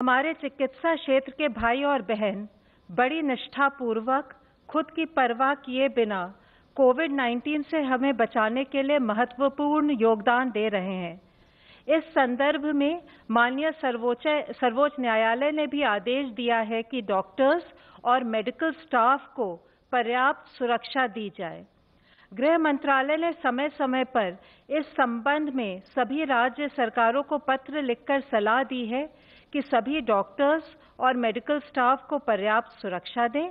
हमारे चिकित्सा क्षेत्र के भाई और बहन बड़ी निष्ठापूर्वक खुद की परवाह किए बिना कोविड-19 से हमें बचाने के लिए महत्वपूर्ण योगदान दे रहे हैं। इस संदर्भ में माननीय सर्वोच्च न्यायालय ने भी आदेश दिया है कि डॉक्टर्स और मेडिकल स्टाफ को पर्याप्त सुरक्षा दी जाए। गृह मंत्रालय ने समय समय पर इस संबंध में सभी राज्य सरकारों को पत्र लिखकर सलाह दी है कि सभी डॉक्टर्स और मेडिकल स्टाफ को पर्याप्त सुरक्षा दें,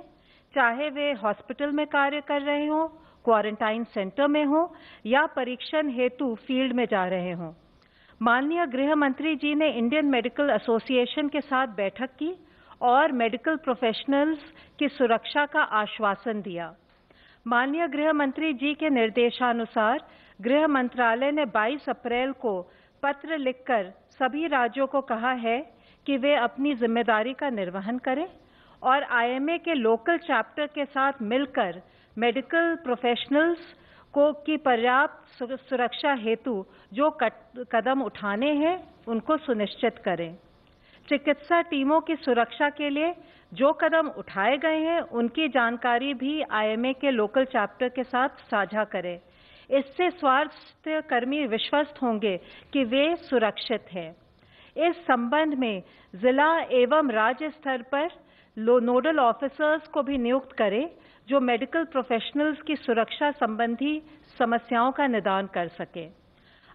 चाहे वे हॉस्पिटल में कार्य कर रहे हों, क्वारंटाइन सेंटर में हों या परीक्षण हेतु फील्ड में जा रहे हों। माननीय गृह मंत्री जी ने इंडियन मेडिकल एसोसिएशन के साथ बैठक की और मेडिकल प्रोफेशनल्स की सुरक्षा का आश्वासन दिया। माननीय गृह मंत्री जी के निर्देशानुसार गृह मंत्रालय ने 22 अप्रैल को पत्र लिखकर सभी राज्यों को कहा है कि वे अपनी जिम्मेदारी का निर्वहन करें और आईएमए के लोकल चैप्टर के साथ मिलकर मेडिकल प्रोफेशनल्स की पर्याप्त सुरक्षा हेतु जो कदम उठाने हैं उनको सुनिश्चित करें। चिकित्सा टीमों की सुरक्षा के लिए जो कदम उठाए गए हैं उनकी जानकारी भी आईएमए के लोकल चैप्टर के साथ साझा करें। इससे स्वास्थ्य कर्मी विश्वस्त होंगे कि वे सुरक्षित हैं। इस संबंध में जिला एवं राज्य स्तर पर नोडल ऑफिसर्स को भी नियुक्त करें जो मेडिकल प्रोफेशनल्स की सुरक्षा संबंधी समस्याओं का निदान कर सकें।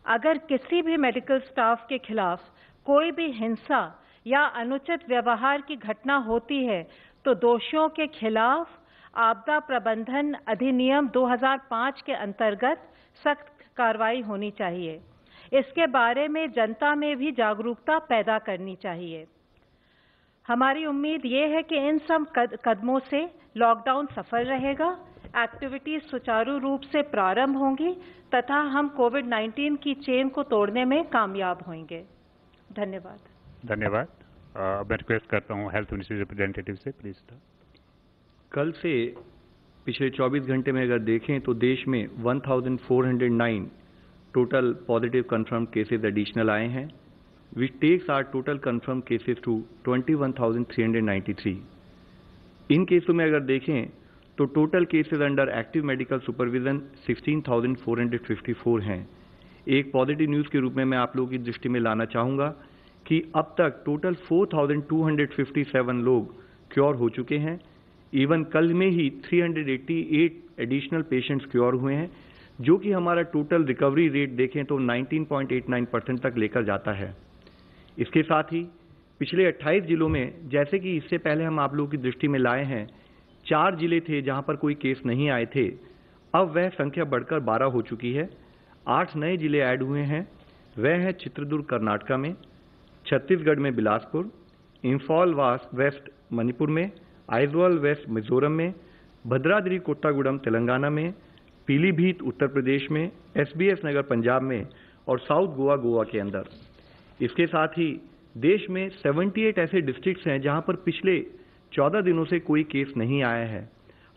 अगर किसी भी मेडिकल स्टाफ के खिलाफ कोई भी हिंसा या अनुचित व्यवहार की घटना होती है तो दोषियों के खिलाफ आपदा प्रबंधन अधिनियम 2005 के अंतर्गत सख्त कार्रवाई होनी चाहिए। इसके बारे में जनता में भी जागरूकता पैदा करनी चाहिए। हमारी उम्मीद ये है कि इन सब कदमों से लॉकडाउन सफल रहेगा, एक्टिविटीज सुचारू रूप से प्रारंभ होंगी तथा हम कोविड-19 की चेन को तोड़ने में कामयाब होंगे। धन्यवाद। धन्यवाद। मैं रिक्वेस्ट करता हूँ हेल्थ मिनिस्ट्री रिप्रेजेंटेटिव से प्लीज। कल से पिछले 24 घंटे में अगर देखें तो देश में 1409 total positive confirm cases additional आए हैं, which takes our total confirmed cases to 21,393. इन केसों में अगर देखें तो total cases under active medical supervision 16,454 हैं। एक पॉजिटिव न्यूज़ के रूप में मैं आप लोगों की दृष्टि में लाना चाहूँगा कि अब तक टोटल 4,257 लोग क्योर हो चुके हैं। इवन कल में ही 388 एडिशनल पेशेंट्स क्योर हुए हैं, जो कि हमारा टोटल रिकवरी रेट देखें तो 19.89% तक लेकर जाता है। इसके साथ ही पिछले 28 जिलों में, जैसे कि इससे पहले हम आप लोगों की दृष्टि में लाए हैं, 4 जिले थे जहां पर कोई केस नहीं आए थे, अब वह संख्या बढ़कर 12 हो चुकी है। 8 नए जिले ऐड हुए हैं। वह है चित्रदुर्ग कर्नाटका में, छत्तीसगढ़ में बिलासपुर, इंफॉल वेस्ट मणिपुर में, आइजवाल वेस्ट मिजोरम में, भद्राद्री कोट्टागुडम तेलंगाना में, पीलीभीत उत्तर प्रदेश में, एसबीएस नगर पंजाब में और साउथ गोवा के अंदर। इसके साथ ही देश में 78 ऐसे डिस्ट्रिक्ट्स हैं जहां पर पिछले 14 दिनों से कोई केस नहीं आया है।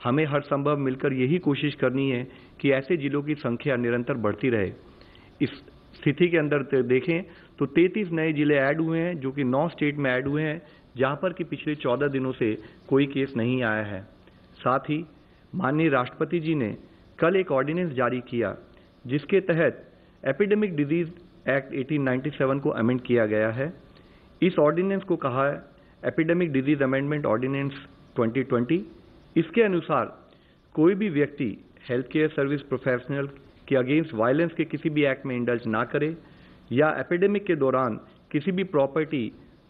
हमें हर संभव मिलकर यही कोशिश करनी है कि ऐसे जिलों की संख्या निरंतर बढ़ती रहे। इस स्थिति के अंदर देखें तो 33 नए जिले ऐड हुए हैं, जो कि 9 स्टेट में ऐड हुए हैं जहां पर कि पिछले 14 दिनों से कोई केस नहीं आया है। साथ ही माननीय राष्ट्रपति जी ने कल एक ऑर्डिनेंस जारी किया जिसके तहत एपिडेमिक डिजीज एक्ट 1897 को अमेंड किया गया है। इस ऑर्डिनेंस को कहा है एपिडेमिक डिजीज अमेंडमेंट ऑर्डिनेंस 2020। इसके अनुसार कोई भी व्यक्ति हेल्थ केयर सर्विस प्रोफेशनल के अगेंस्ट वायलेंस के किसी भी एक्ट में इंडल्ज ना करे या एपिडेमिक के दौरान किसी भी प्रॉपर्टी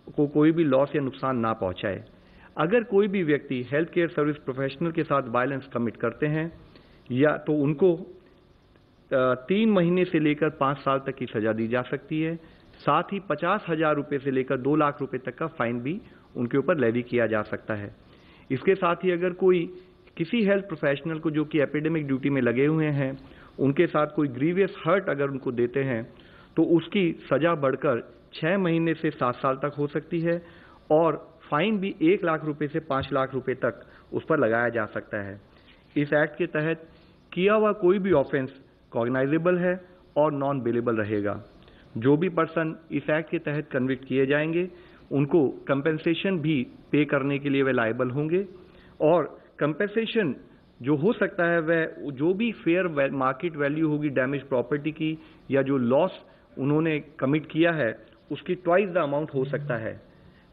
को कोई भी लॉस या नुकसान ना पहुंचाए। अगर कोई भी व्यक्ति हेल्थ केयर सर्विस प्रोफेशनल के साथ वायलेंस कमिट करते हैं या तो उनको 3 महीने से लेकर 5 साल तक की सजा दी जा सकती है। साथ ही 50,000 रुपये से लेकर 2 लाख रुपए तक का फाइन भी उनके ऊपर लेवी किया जा सकता है। इसके साथ ही अगर कोई किसी हेल्थ प्रोफेशनल को जो कि एपिडेमिक ड्यूटी में लगे हुए हैं, उनके साथ कोई ग्रीवियस हर्ट अगर उनको देते हैं तो उसकी सजा बढ़कर 6 महीने से 7 साल तक हो सकती है और फाइन भी 1 लाख रुपए से 5 लाख रुपए तक उस पर लगाया जा सकता है। इस एक्ट के तहत किया हुआ कोई भी ऑफेंस कॉग्नाइजेबल है और नॉन बेलेबल रहेगा। जो भी पर्सन इस एक्ट के तहत कन्विक्ट किए जाएंगे उनको कंपेंसेशन भी पे करने के लिए वे लायबल होंगे। और कंपेंसेशन जो हो सकता है वह जो भी फेयर मार्केट वैल्यू होगी डैमेज प्रॉपर्टी की या जो लॉस उन्होंने कमिट किया है उसकी ट्वाइस द अमाउंट हो सकता है।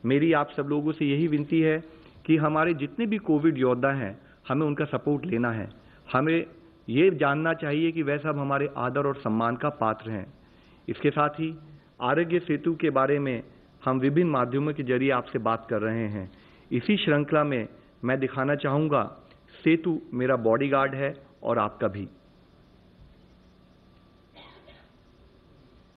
मेरी आप सब लोगों से यही विनती है कि हमारे जितने भी कोविड योद्धा हैं हमें उनका सपोर्ट लेना है। हमें ये जानना चाहिए कि वह सब हमारे आदर और सम्मान का पात्र हैं। इसके साथ ही आरोग्य सेतु के बारे में हम विभिन्न माध्यमों के जरिए आपसे बात कर रहे हैं। इसी श्रृंखला में मैं दिखाना चाहूँगा सेतु मेरा बॉडीगार्ड है और आपका भी।